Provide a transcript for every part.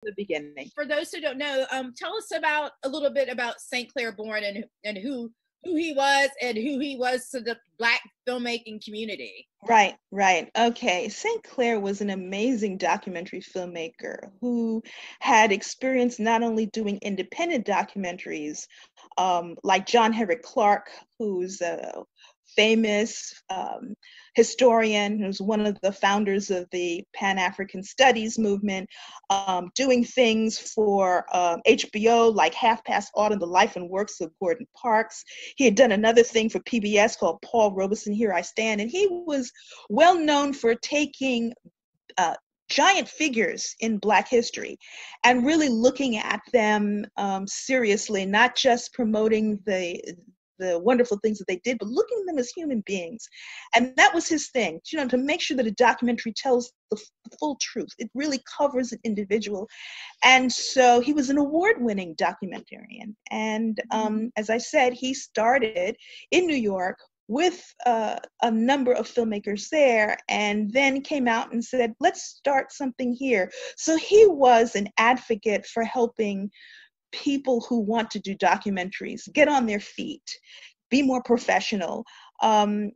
the beginning. For those who don't know, tell us about a little bit about St. Clair Bourne and who he was to the Black filmmaking community. Right, right. Okay. St. Clair was an amazing documentary filmmaker who had experience not only doing independent documentaries, like John Henry Clark, who's a famous historian, who's one of the founders of the Pan-African Studies movement, doing things for HBO, like Half Past Autumn, The Life and Works of Gordon Parks. He had done another thing for PBS called Paul Robeson, Here I Stand, and he was well known for taking giant figures in Black history and really looking at them seriously, not just promoting the wonderful things that they did, but looking at them as human beings. And that was his thing, to make sure that a documentary tells the full truth. It really covers an individual. And so he was an award-winning documentarian. And as I said, he started in New York with a number of filmmakers there, and then came out and said, let's start something here. So he was an advocate for helping people who want to do documentaries get on their feet, be more professional.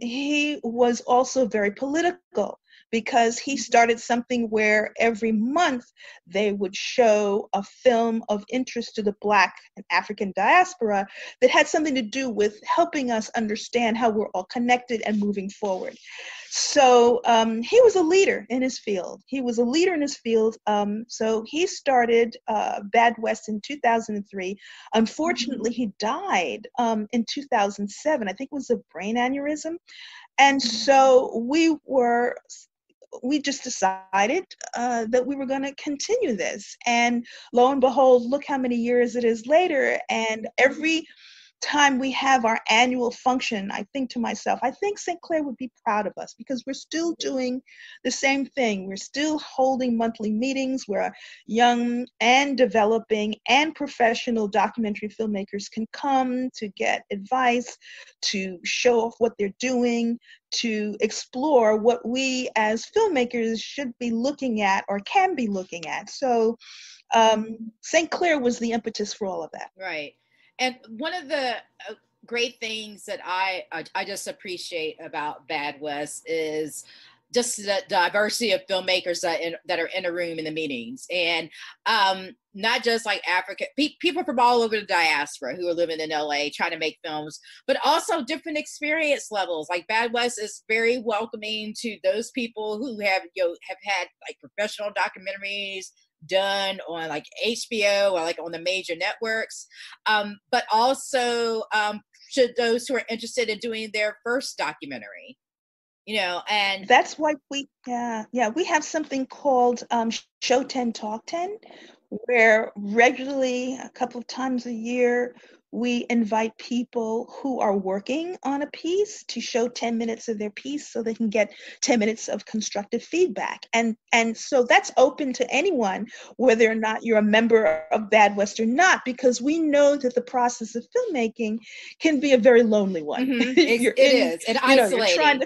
He was also very political, because he started something where every month they would show a film of interest to the Black and African diaspora that had something to do with helping us understand how we're all connected and moving forward. So he was a leader in his field. So he started Bad West in 2003. Unfortunately, he died in 2007. I think it was a brain aneurysm. And so we just decided that we were going to continue this. And lo and behold, look how many years it is later. And every time we have our annual function, I think to myself, I think St. Clair would be proud of us, because we're still doing the same thing. We're still holding monthly meetings where young and developing and professional documentary filmmakers can come to get advice, to show off what they're doing, to explore what we as filmmakers should be looking at or can be looking at. So St. Clair was the impetus for all of that. Right. And one of the great things that I just appreciate about Bad West is just the diversity of filmmakers that are in a room in the meetings, and not just like African people from all over the diaspora who are living in LA trying to make films, but also different experience levels. Like Bad West is very welcoming to those people who have had like professional documentaries done on like HBO or like on the major networks, but also should those who are interested in doing their first documentary, and that's why we have something called Show 10 Talk 10, where regularly a couple of times a year we invite people who are working on a piece to show 10 minutes of their piece so they can get 10 minutes of constructive feedback. And so that's open to anyone, whether or not you're a member of Bad West or not, because we know that the process of filmmaking can be a very lonely one. Mm-hmm. It is. And isolating.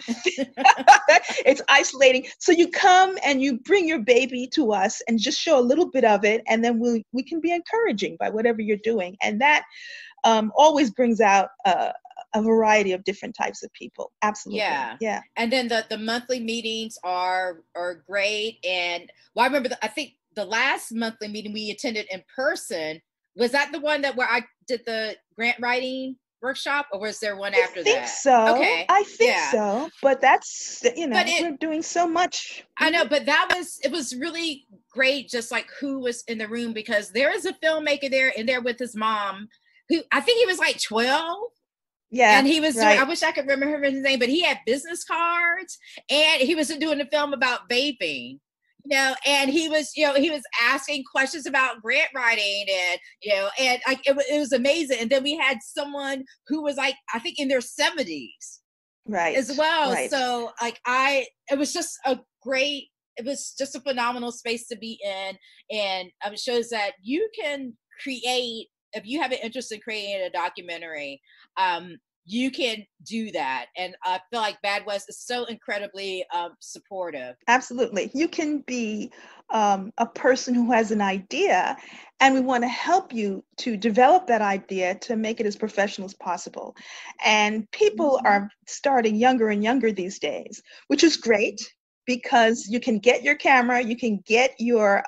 It's isolating. So you come and you bring your baby to us and just show a little bit of it, and then we can be encouraging by whatever you're doing. And that always brings out a variety of different types of people. Absolutely. Yeah. And then the monthly meetings are great. And I remember I think the last monthly meeting we attended in person, was that the one where I did the grant writing workshop, or was there one after that? I think so. Okay. I think so. But that's, we're doing so much. I know, but it was really great, just like who was in the room, because there is a filmmaker there and there with his mom, who I think he was like 12. Yeah. And he was doing, I wish I could remember his name, but he had business cards and he was doing a film about vaping, and he was asking questions about grant writing, and, and like, it was amazing. And then we had someone who was like, I think in their 70s. Right. As well. Right. So like it was just a phenomenal space to be in. And it shows that you can create, if you have an interest in creating a documentary, you can do that. And I feel like Bad West is so incredibly supportive. Absolutely. You can be a person who has an idea, and we want to help you to develop that idea to make it as professional as possible. And people are starting younger and younger these days, which is great because you can get your camera, you can get your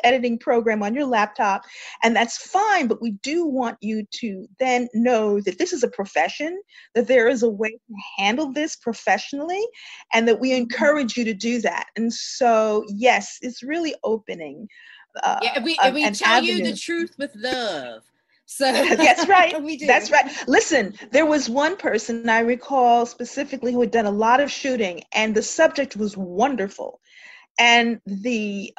editing program on your laptop, and that's fine. But we do want you to then know that this is a profession, that there is a way to handle this professionally, and that we encourage you to do that. And so, yes, it's really opening. Yeah, and we tell avenue. You the truth with love. So that's right. We do. That's right. Listen, there was one person I recall specifically who had done a lot of shooting, and the subject was wonderful, and the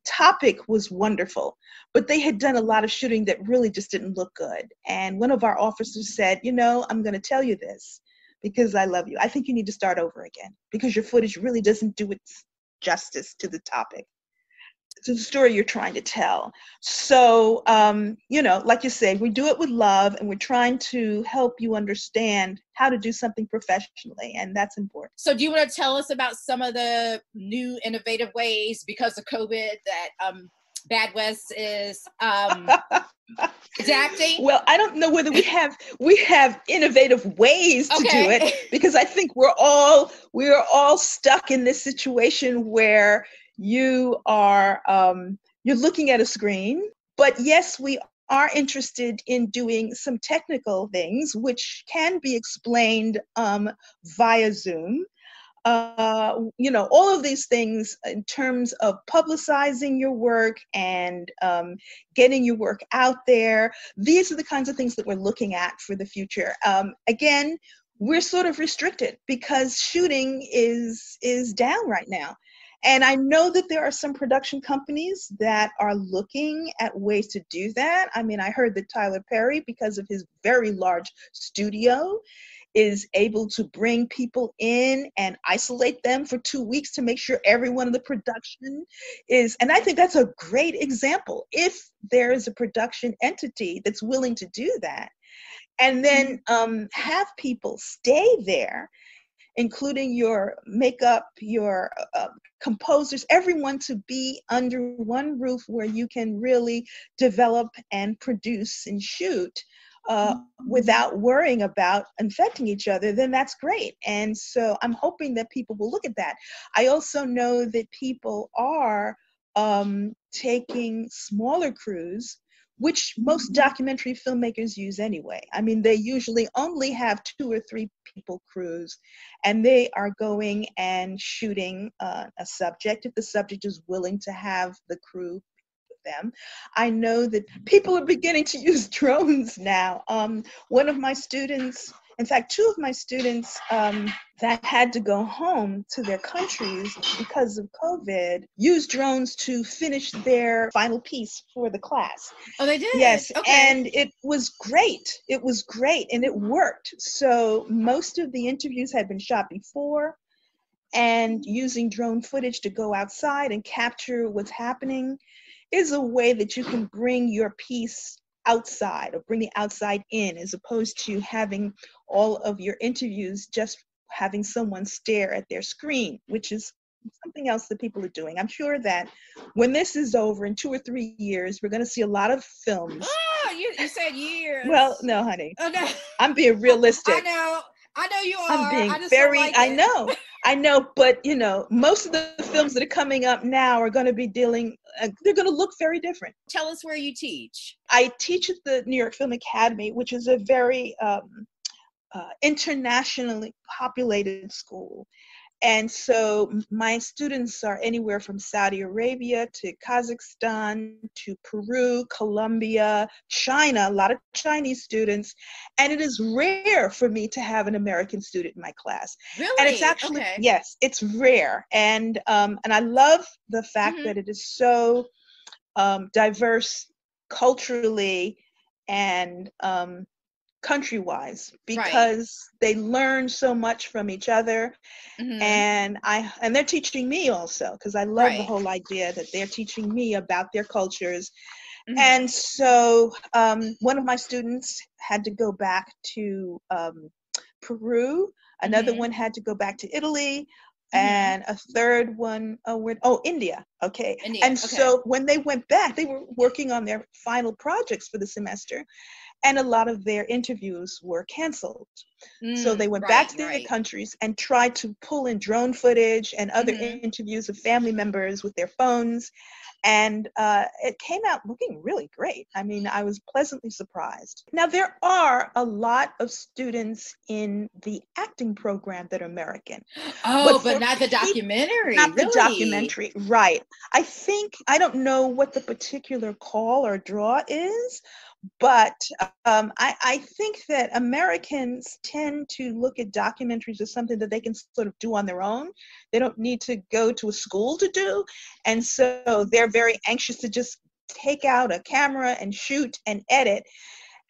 topic was wonderful, but they had done a lot of shooting that really just didn't look good. And one of our officers said, I'm going to tell you this because I love you. I think you need to start over again because your footage really doesn't do its justice to the topic, to the story you're trying to tell. So, like you say, we do it with love, and we're trying to help you understand how to do something professionally, and that's important. So do you want to tell us about some of the new innovative ways because of COVID that Bad West is adapting? Well, I don't know whether we have innovative ways to do it, because I think we're all stuck in this situation where you are you're looking at a screen. But yes, we are interested in doing some technical things which can be explained via Zoom. All of these things in terms of publicizing your work and getting your work out there. These are the kinds of things that we're looking at for the future. Again, we're sort of restricted because shooting is down right now. And I know that there are some production companies that are looking at ways to do that. I mean, I heard that Tyler Perry, because of his very large studio, is able to bring people in and isolate them for 2 weeks to make sure everyone in the production is, and I think that's a great example. If there is a production entity that's willing to do that, and then have people stay there, including your makeup, your composers, everyone to be under one roof where you can really develop and produce and shoot without worrying about infecting each other, then that's great. And so I'm hoping that people will look at that. I also know that people are taking smaller crews, which most documentary filmmakers use anyway. I mean, they usually only have 2 or 3 people crews, and they are going and shooting a subject if the subject is willing to have the crew with them. I know that people are beginning to use drones now. One of my students, in fact, 2 of my students that had to go home to their countries because of COVID used drones to finish their final piece for the class. Oh, they did? Yes, okay. And it was great. It was great, and it worked. So most of the interviews had been shot before, and using drone footage to go outside and capture what's happening is a way that you can bring your piece outside, or bring the outside in, as opposed to having all of your interviews just having someone stare at their screen, which is something else that people are doing. I'm sure that when this is over in 2 or 3 years, we're going to see a lot of films. Oh, you said years. Well, no, honey. Okay. I'm being realistic. I know you are. I'm being I just very, don't like I know, but most of the films that are coming up now are going to be they're going to look very different. Tell us where you teach. I teach at the New York Film Academy, which is a very internationally populated school. And so my students are anywhere from Saudi Arabia to Kazakhstan to Peru, Colombia, China, a lot of Chinese students. And it is rare for me to have an American student in my class. Really? And it's actually, yes, it's rare. And I love the fact that it is so diverse culturally and country-wise, because they learn so much from each other. And they're teaching me also, because I love the whole idea that they're teaching me about their cultures. And so one of my students had to go back to Peru. Another one had to go back to Italy. And a third one, India. Okay. India, and so when they went back, they were working on their final projects for the semester. And a lot of their interviews were canceled. So they went back to their countries and tried to pull in drone footage and other interviews of family members with their phones. And it came out looking really great. I mean, I was pleasantly surprised. Now, there are a lot of students in the acting program that are American. Oh, but not the documentary. Not the documentary, right. I don't know what the particular call or draw is, but I think that Americans tend to look at documentaries as something that they can sort of do on their own. They don't need to go to a school to do. And so they're very anxious to just take out a camera and shoot and edit.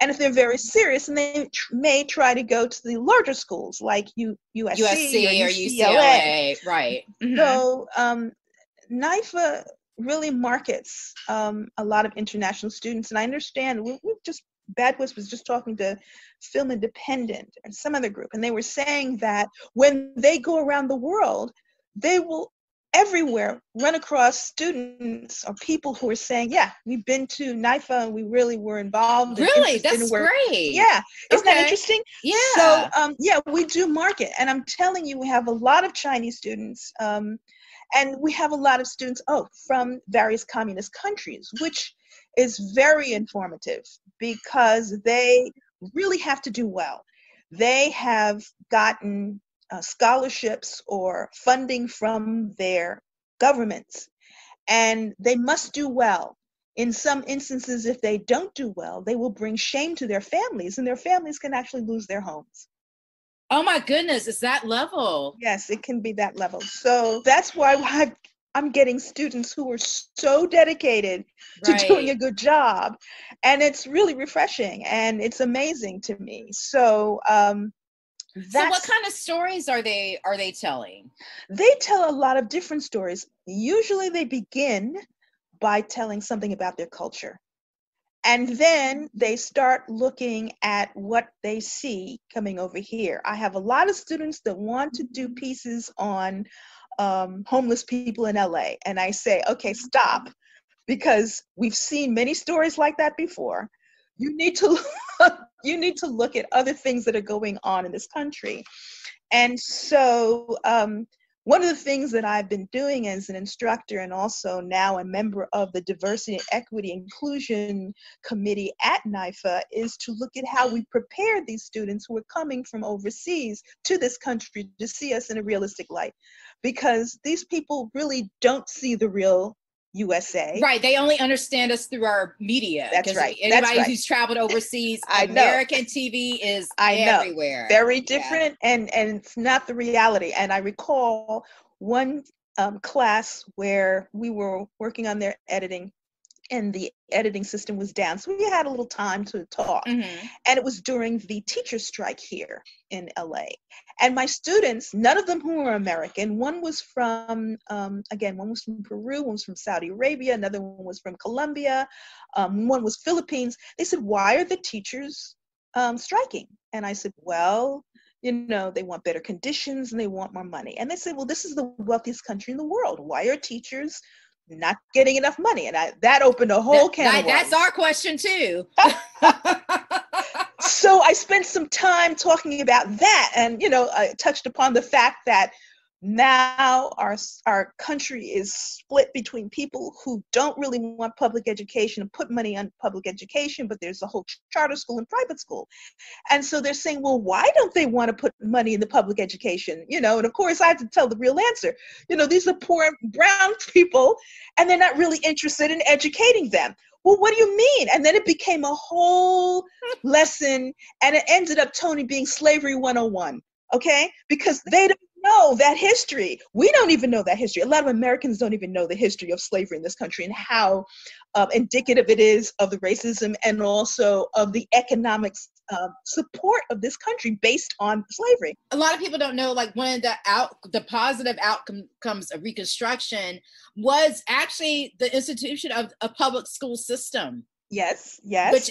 And if they're very serious, and they may try to go to the larger schools like USC or UCLA. Right. So NYFA really markets a lot of international students. And I understand, Bad West was just talking to Film Independent and some other group, and they were saying that when they go around the world, they will everywhere run across students or people who are saying, yeah, we've been to NYFA and we really were involved. Really? That's great. Yeah. Isn't that interesting? Yeah. So, we do market. And I'm telling you, we have a lot of Chinese students. And we have a lot of students, from various communist countries, which is very informative because they really have to do well. They have gotten scholarships or funding from their governments, and they must do well. In some instances, if they don't do well, they will bring shame to their families, and their families can actually lose their homes. Oh my goodness, it's that level. Yes, it can be that level. So that's why I'm getting students who are so dedicated to doing a good job. And it's really refreshing and it's amazing to me. So so what kind of stories are they telling? They tell a lot of different stories. Usually they begin by telling something about their culture. And then they start looking at what they see coming over here. I have a lot of students that want to do pieces on homeless people in LA. And I say, okay, stop, because we've seen many stories like that before. You need to look at other things that are going on in this country. And so one of the things that I've been doing as an instructor and also now a member of the Diversity, Equity, Inclusion Committee at NYFA is to look at how we prepare these students who are coming from overseas to this country to see us in a realistic light. Because these people really don't see the real USA. Right. They only understand us through our media. That's right. Anybody who's traveled overseas, American TV is everywhere. Very different, and it's not the reality. And I recall one class where we were working on their editing, and the editing system was down. So we had a little time to talk. And it was during the teacher strike here in LA. And my students, none of them who were American, one was from, one was from Peru, one was from Saudi Arabia, another one was from Colombia, one was Philippines. They said, why are the teachers striking? And I said, well, they want better conditions and they want more money. And they said, well, this is the wealthiest country in the world. Why are teachers not getting enough money? And that opened a whole can of worms. That's our question too. So I spent some time talking about that, and I touched upon the fact that now our country is split between people who don't really want public education and put money on public education, but there's a whole charter school and private school. And so they're saying, well, why don't they want to put money in the public education? And of course I have to tell the real answer. These are poor brown people and they're not really interested in educating them. Well, what do you mean? And then it became a whole lesson, and it ended up, Toni, being slavery 101, okay? Because they don't know that history. We don't even know that history. A lot of Americans don't even know the history of slavery in this country and how indicative it is of the racism and also of the economic support of this country based on slavery. A lot of people don't know, like, one of the positive outcomes of Reconstruction was actually the institution of a public school system. Yes. Which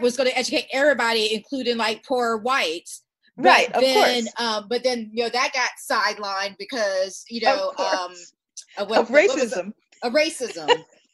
was going to educate everybody, including like poor whites. Right, of course. But then, you know, that got sidelined because, you know, of racism. Of racism.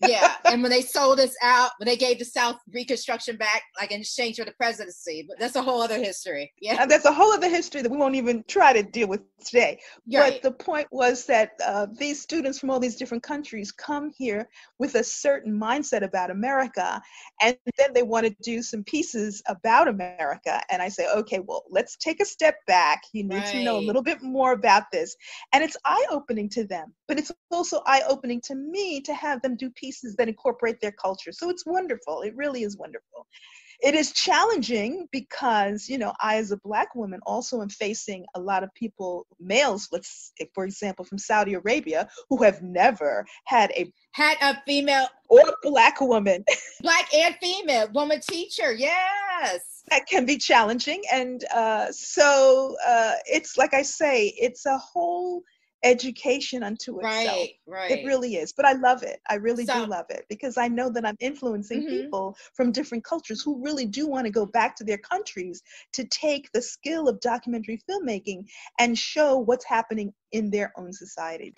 Yeah. And when they sold us out, when they gave the South Reconstruction back, like in exchange for the presidency, but that's a whole other history. Yeah. And that's a whole other history that we won't even try to deal with today. Right. But the point was that these students from all these different countries come here with a certain mindset about America, and then they want to do some pieces about America. And I say, okay, well, let's take a step back. You need to know a little bit more about this. And it's eye-opening to them, but it's also eye-opening to me to have them do pieces that incorporate their culture. So it's wonderful. It really is wonderful. It is challenging because, you know, I as a Black woman also am facing a lot of people, males, let's, for example, from Saudi Arabia, who have never had a female or Black woman. Black and female woman teacher, yes. That can be challenging. And so it's like I say, it's a whole education unto itself. Right. It really is. But I love it. I really do love it, because I know that I'm influencing people from different cultures who really do want to go back to their countries to take the skill of documentary filmmaking and show what's happening in their own society.